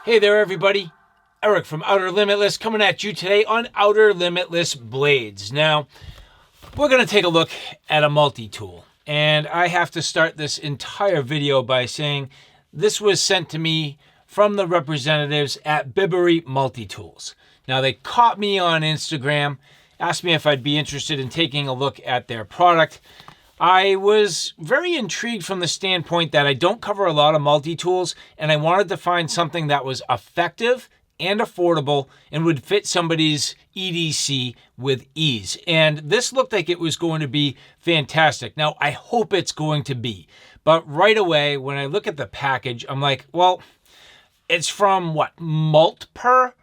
Hey there, everybody. Eric from Outer Limitless coming at you today on Outer Limitless blades. Now, we're going to take a look at a multi-tool. And I have to start this entire video by saying this was sent to me from the representatives at Bibury Multitools. Now, they caught me on Instagram, asked me if I'd be interested in taking a look at their product. I was very intrigued from the standpoint that I don't cover a lot of multi-tools, and I wanted to find something that was effective and affordable and would fit somebody's EDC with ease. And this looked like it was going to be fantastic. Now, I hope it's going to be. But right away, when I look at the package, I'm like, well, it's from what, Multper?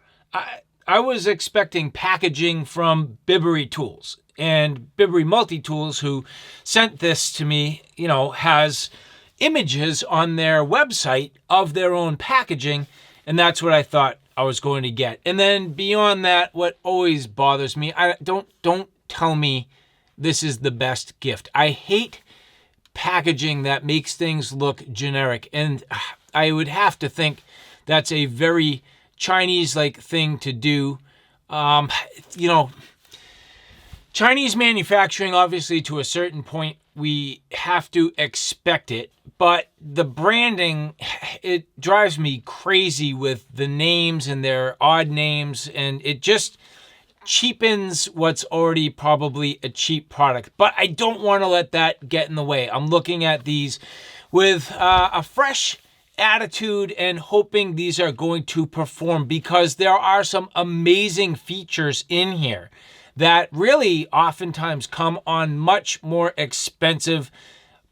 I was expecting packaging from Bibury Tools. And Bibury Multitools, who sent this to me, has images on their website of their own packaging, and that's what I thought I was going to get. And then beyond that, what always bothers me, don't tell me this is the best gift. I hate packaging that makes things look generic, and I would have to think that's a very Chinese-like thing to do. Chinese manufacturing, obviously, to a certain point, we have to expect it. But the branding, it drives me crazy with the names and their odd names. And it just cheapens what's already probably a cheap product. But I don't want to let that get in the way. I'm looking at these with a fresh attitude and hoping these are going to perform, because there are some amazing features in here that really oftentimes come on much more expensive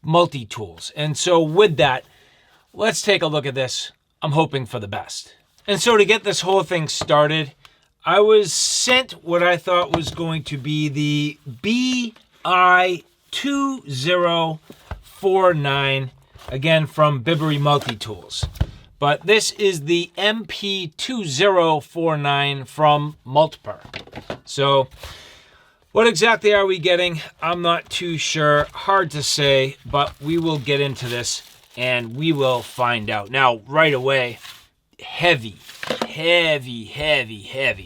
multi-tools. And so with that, let's take a look at this. I'm hoping for the best. And so to get this whole thing started, I was sent what I thought was going to be the BI2049, again from Bibury Multitools. But this is the MP2049 from Multper. So what exactly are we getting? I'm not too sure. Hard to say, but we will get into this and we will find out. Now, right away, heavy.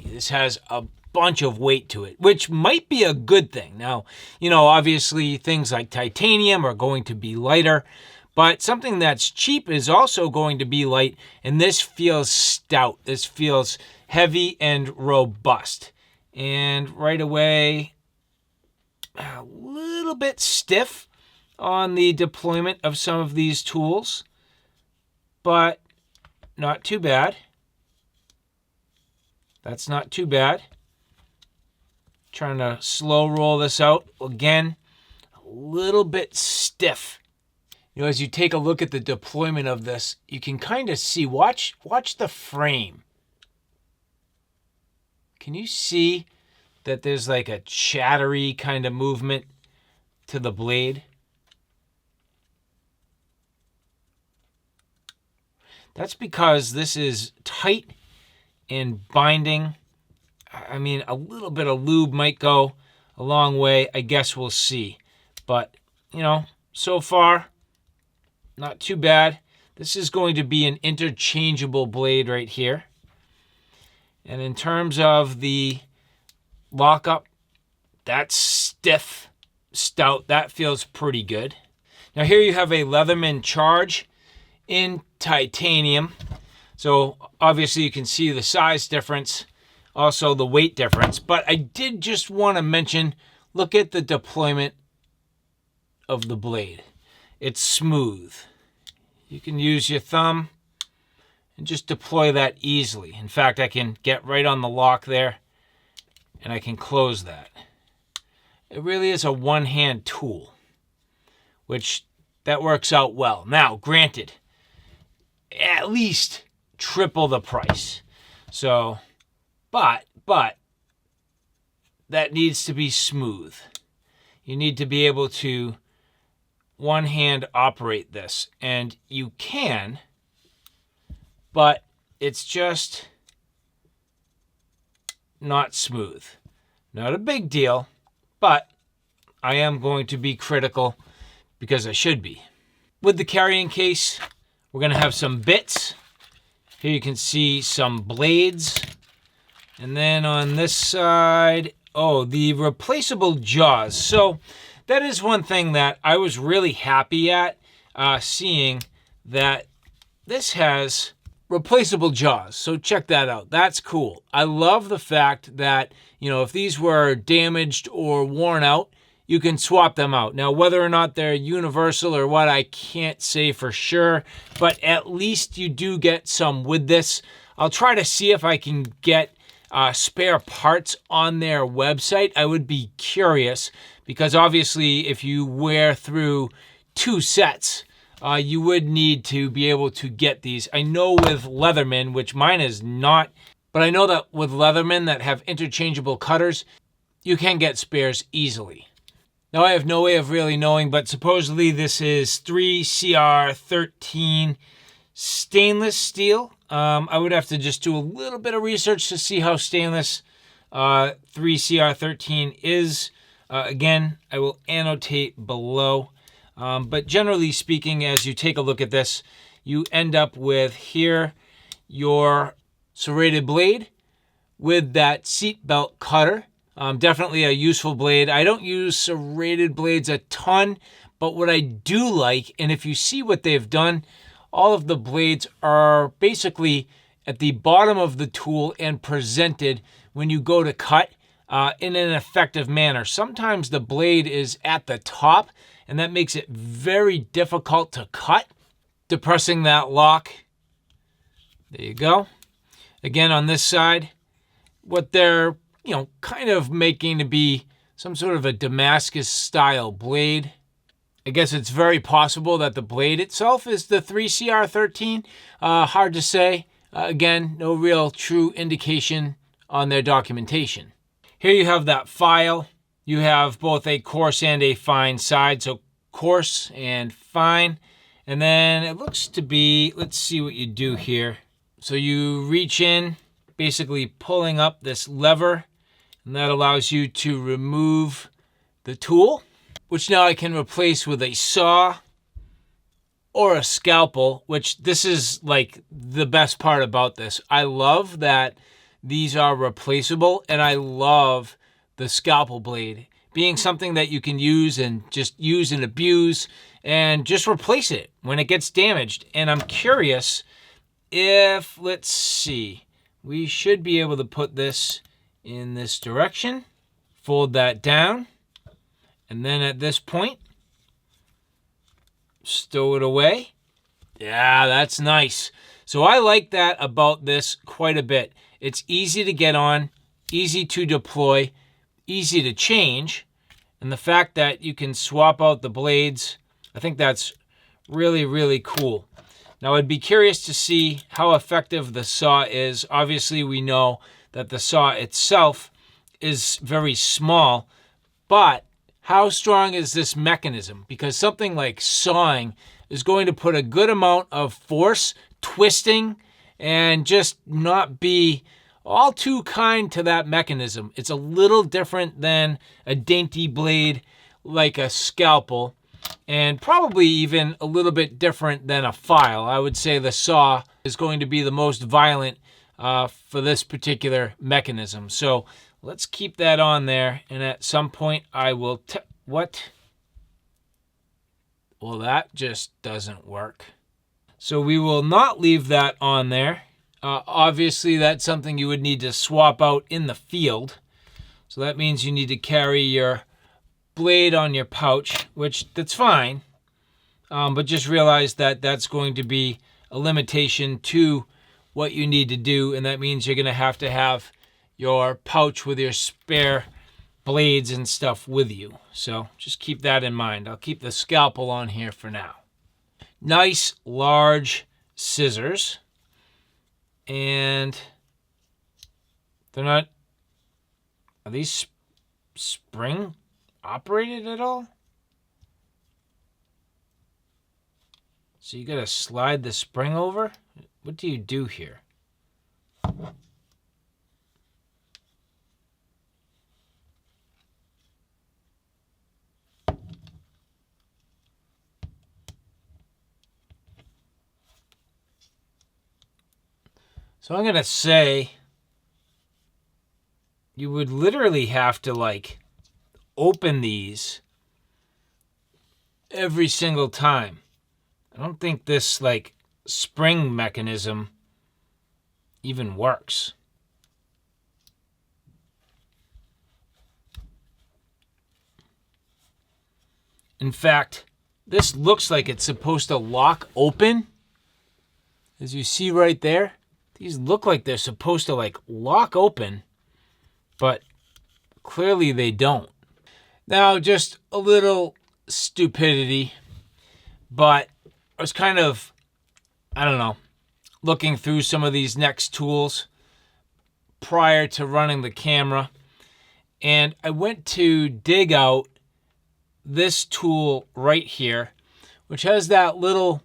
This has a bunch of weight to it, which might be a good thing. Now, obviously things like titanium are going to be lighter, but something that's cheap is also going to be light, and this feels stout. This feels heavy and robust. And right away, a little bit stiff on the deployment of some of these tools, but not too bad. That's not too bad. Trying to slow roll this out. Again, a little bit stiff. As you take a look at the deployment of this, you can kind of see, watch the frame. Can you see that there's like a chattery kind of movement to the blade? That's because this is tight and binding. I mean, a little bit of lube might go a long way. I guess we'll see. But, so far, not too bad. This is going to be an interchangeable blade right here. And in terms of the lockup, that's stiff, stout. That feels pretty good. Now here you have a Leatherman charge in titanium. So obviously you can see the size difference, also the weight difference. But I did just want to mention, look at the deployment of the blade. It's smooth. You can use your thumb and just deploy that easily. In fact, I can get right on the lock there and I can close that. It really is a one-hand tool, which that works out well. Now, granted, at least triple the price. So, but that needs to be smooth. You need to be able to one hand operate this, and you can, but it's just not smooth. Not a big deal, but I am going to be critical because I should be. With the carrying case, we're going to have some bits. Here you can see some blades. And then on this side, oh, the replaceable jaws. So that is one thing that I was really happy at, seeing that this has replaceable jaws. So check that out. That's cool. I love the fact that, you know, if these were damaged or worn out, you can swap them out. Now, whether or not they're universal or what, I can't say for sure, but at least you do get some with this. I'll try to see if I can get spare parts on their website. I would be curious because obviously if you wear through 2 sets, you would need to be able to get these. I know with Leatherman, which mine is not, but I know that with Leatherman that have interchangeable cutters, you can get spares easily. Now, I have no way of really knowing, but supposedly this is 3CR13 stainless steel. I would have to just do a little bit of research to see how stainless 3CR13 is. Again, I will annotate below. But generally speaking, as you take a look at this, you end up with here your serrated blade with that seat belt cutter. Definitely a useful blade. I don't use serrated blades a ton, but what I do like, and if you see what they've done, all of the blades are basically at the bottom of the tool and presented when you go to cut in an effective manner. Sometimes the blade is at the top, and that makes it very difficult to cut. Depressing that lock. There you go. Again, on this side, what they're kind of making to be some sort of a Damascus style blade. I guess it's very possible that the blade itself is the 3CR13. Hard to say. Again, no real true indication on their documentation. Here you have that file. You have both a coarse and a fine side. So coarse and fine. And then it looks to be, let's see what you do here. So you reach in, basically pulling up this lever, and that allows you to remove the tool, which now I can replace with a saw or a scalpel, which this is like the best part about this. I love that these are replaceable, and I love the scalpel blade being something that you can use and just use and abuse and just replace it when it gets damaged. And I'm curious if, let's see, we should be able to put this in this direction, fold that down, and then at this point, stow it away. Yeah, that's nice. So I like that about this quite a bit. It's easy to get on, easy to deploy, easy to change, and the fact that you can swap out the blades, I think that's really, really cool. Now, I'd be curious to see how effective the saw is. Obviously, we know that the saw itself is very small, but how strong is this mechanism? Because something like sawing is going to put a good amount of force, twisting, and just not be all too kind to that mechanism. It's a little different than a dainty blade like a scalpel, and probably even a little bit different than a file. I would say the saw is going to be the most violent for this particular mechanism. So let's keep that on there, and at some point I will what? Well, that just doesn't work. So we will not leave that on there. Obviously, that's something you would need to swap out in the field. So that means you need to carry your blade on your pouch, which that's fine. But just realize that that's going to be a limitation to what you need to do. And that means you're going to have your pouch with your spare blades and stuff with you. So just keep that in mind. I'll keep the scalpel on here for now. Nice large scissors. And they're not, are these spring operated at all? So you gotta slide the spring over? What do you do here? So I'm going to say you would literally have to like open these every single time. I don't think this like spring mechanism even works. In fact, this looks like it's supposed to lock open. As you see right there, these look like they're supposed to like lock open, but clearly they don't. Now, just a little stupidity, but I was kind of, I don't know, looking through some of these next tools prior to running the camera, and I went to dig out this tool right here, which has that little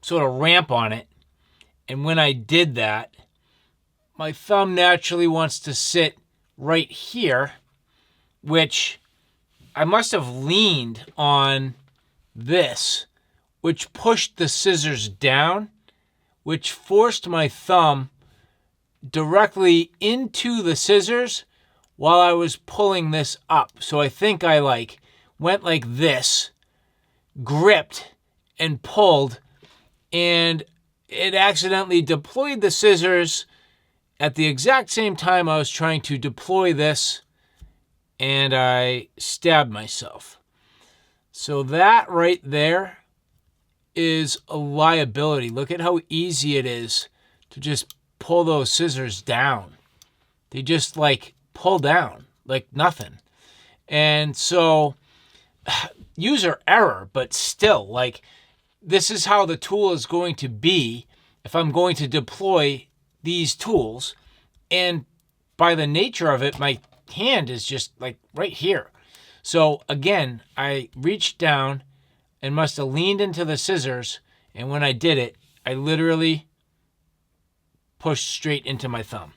sort of ramp on it. And when I did that, my thumb naturally wants to sit right here, which I must have leaned on this, which pushed the scissors down, which forced my thumb directly into the scissors while I was pulling this up. So I think I like went like this, gripped and pulled, and it accidentally deployed the scissors at the exact same time I was trying to deploy this, and I stabbed myself. So that right there is a liability. Look at how easy it is to just pull those scissors down. They just like pull down like nothing. And so user error, but still, like, this is how the tool is going to be if I'm going to deploy these tools. And by the nature of it, my hand is just like right here. So again, I reached down and must have leaned into the scissors, and when I did it, I literally pushed straight into my thumb.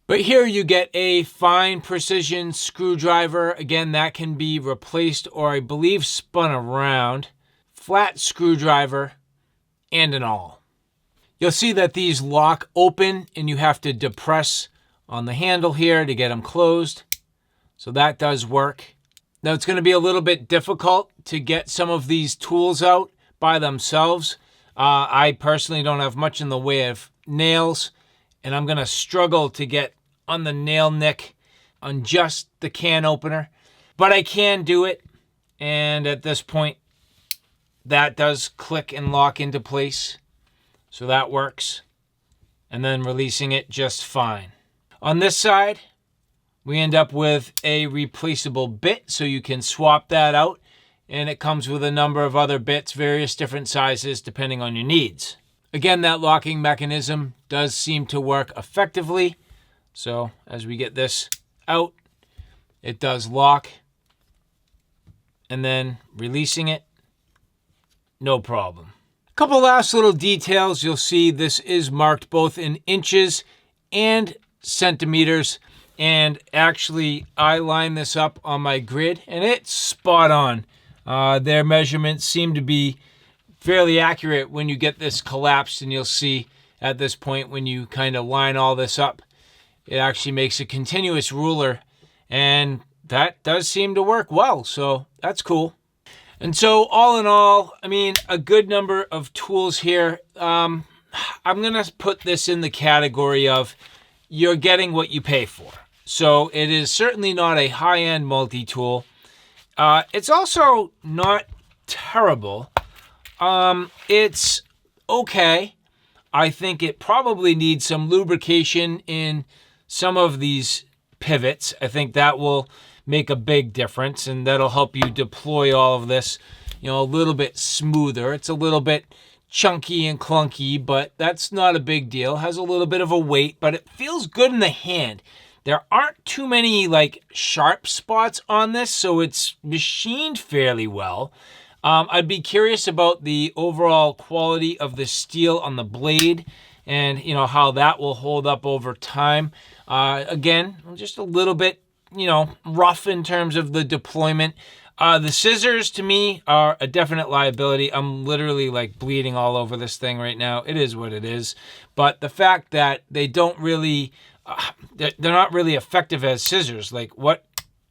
But here you get a fine precision screwdriver. Again, that can be replaced or I believe spun around. Flat screwdriver and an awl. You'll see that these lock open and you have to depress on the handle here to get them closed. So that does work. Now it's going to be a little bit difficult to get some of these tools out by themselves. I personally don't have much in the way of nails, and I'm going to struggle to get on the nail nick on just the can opener, but I can do it. And at this point, that does click and lock into place. So that works. And then releasing it just fine. On this side, we end up with a replaceable bit, so you can swap that out. And it comes with a number of other bits, various different sizes, depending on your needs. Again, that locking mechanism does seem to work effectively. So as we get this out, it does lock. And then releasing it, no problem. A couple last little details. You'll see this is marked both in inches and centimeters. And actually, I line this up on my grid, and it's spot on. Their measurements seem to be fairly accurate when you get this collapsed, and you'll see at this point when you kind of line all this up, it actually makes a continuous ruler, and that does seem to work well, so that's cool. And so all in all, I mean, a good number of tools here. I'm going to put this in the category of you're getting what you pay for. So it is certainly not a high-end multi-tool. It's also not terrible. It's okay. I think it probably needs some lubrication in some of these pivots. I think that will make a big difference, and that'll help you deploy all of this, a little bit smoother. It's a little bit chunky and clunky, but that's not a big deal. It has a little bit of a weight, but it feels good in the hand. There aren't too many like sharp spots on this, so it's machined fairly well. I'd be curious about the overall quality of the steel on the blade and how that will hold up over time. Again, just a little bit rough in terms of the deployment. The scissors to me are a definite liability. I'm literally like bleeding all over this thing right now. It is what it is. But the fact that they don't really, they're not really effective as scissors. Like what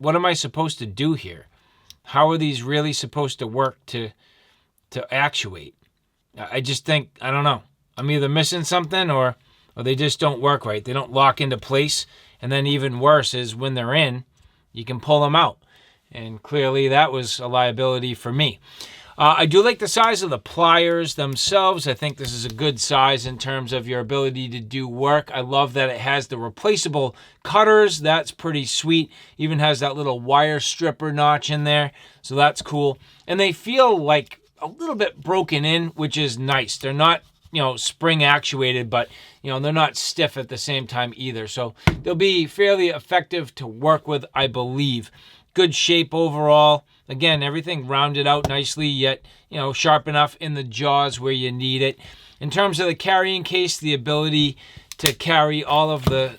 am I supposed to do here? How are these really supposed to work to actuate? I just think, I don't know. I'm either missing something or they just don't work right. They don't lock into place. And then even worse is when they're in, you can pull them out. And clearly that was a liability for me. I do like the size of the pliers themselves. I think this is a good size in terms of your ability to do work. I love that it has the replaceable cutters. That's pretty sweet. Even has that little wire stripper notch in there. So that's cool. And they feel like a little bit broken in, which is nice. They're not, spring actuated, but, they're not stiff at the same time either. So they'll be fairly effective to work with, I believe. Good shape overall. Again, everything rounded out nicely, yet, sharp enough in the jaws where you need it. In terms of the carrying case, the ability to carry all of the,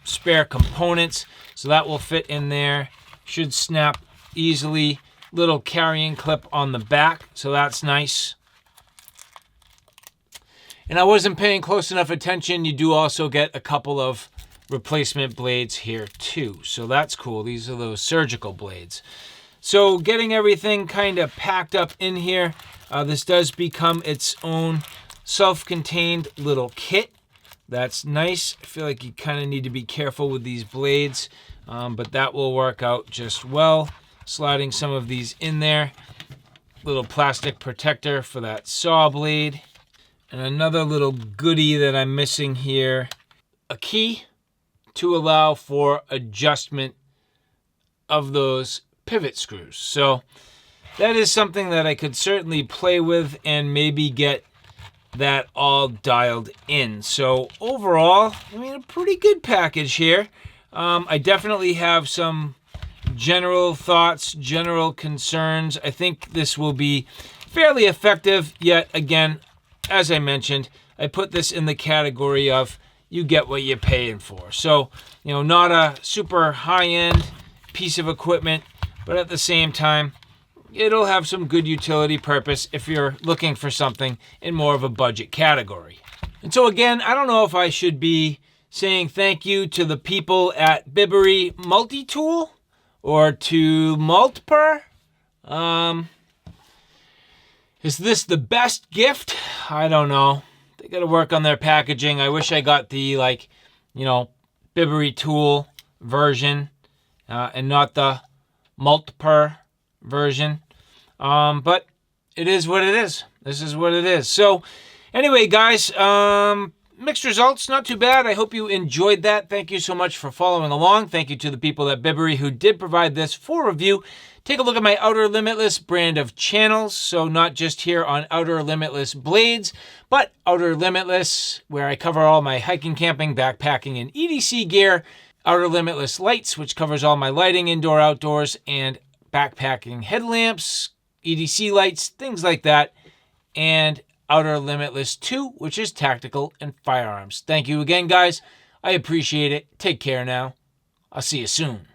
spare components. So that will fit in there. Should snap easily. Little carrying clip on the back. So that's nice. And I wasn't paying close enough attention. You do also get a couple of replacement blades here too. So that's cool. These are those surgical blades. So getting everything kind of packed up in here, this does become its own self-contained little kit. That's nice. I feel like you kind of need to be careful with these blades, but that will work out just well. Sliding some of these in there. Little plastic protector for that saw blade. And another little goodie that I'm missing here, a key to allow for adjustment of those pivot screws. So that is something that I could certainly play with and maybe get that all dialed in. So overall, a pretty good package here. I definitely have some general thoughts, general concerns. I think this will be fairly effective, yet again, as I mentioned, I put this in the category of you get what you're paying for. So, not a super high-end piece of equipment, but at the same time, it'll have some good utility purpose if you're looking for something in more of a budget category. And so again, I don't know if I should be saying thank you to the people at Bibury Multitool or to Multper. Is this the best gift? I don't know. They got to work on their packaging. I wish I got the, Bibury Tool version and not the Multper version. But it is what it is. This is what it is. So anyway, guys, mixed results, not too bad. I hope you enjoyed that. Thank you so much for following along. Thank you to the people at Bibury who did provide this for review. Take a look at my Outer Limitless brand of channels. So not just here on Outer Limitless Blades, but Outer Limitless, where I cover all my hiking, camping, backpacking, and EDC gear. Outer Limitless Lights, which covers all my lighting, indoor, outdoors, and backpacking headlamps, EDC lights, things like that. And Outer Limitless 2, which is tactical and firearms. Thank you again, guys. I appreciate it. Take care now. I'll see you soon.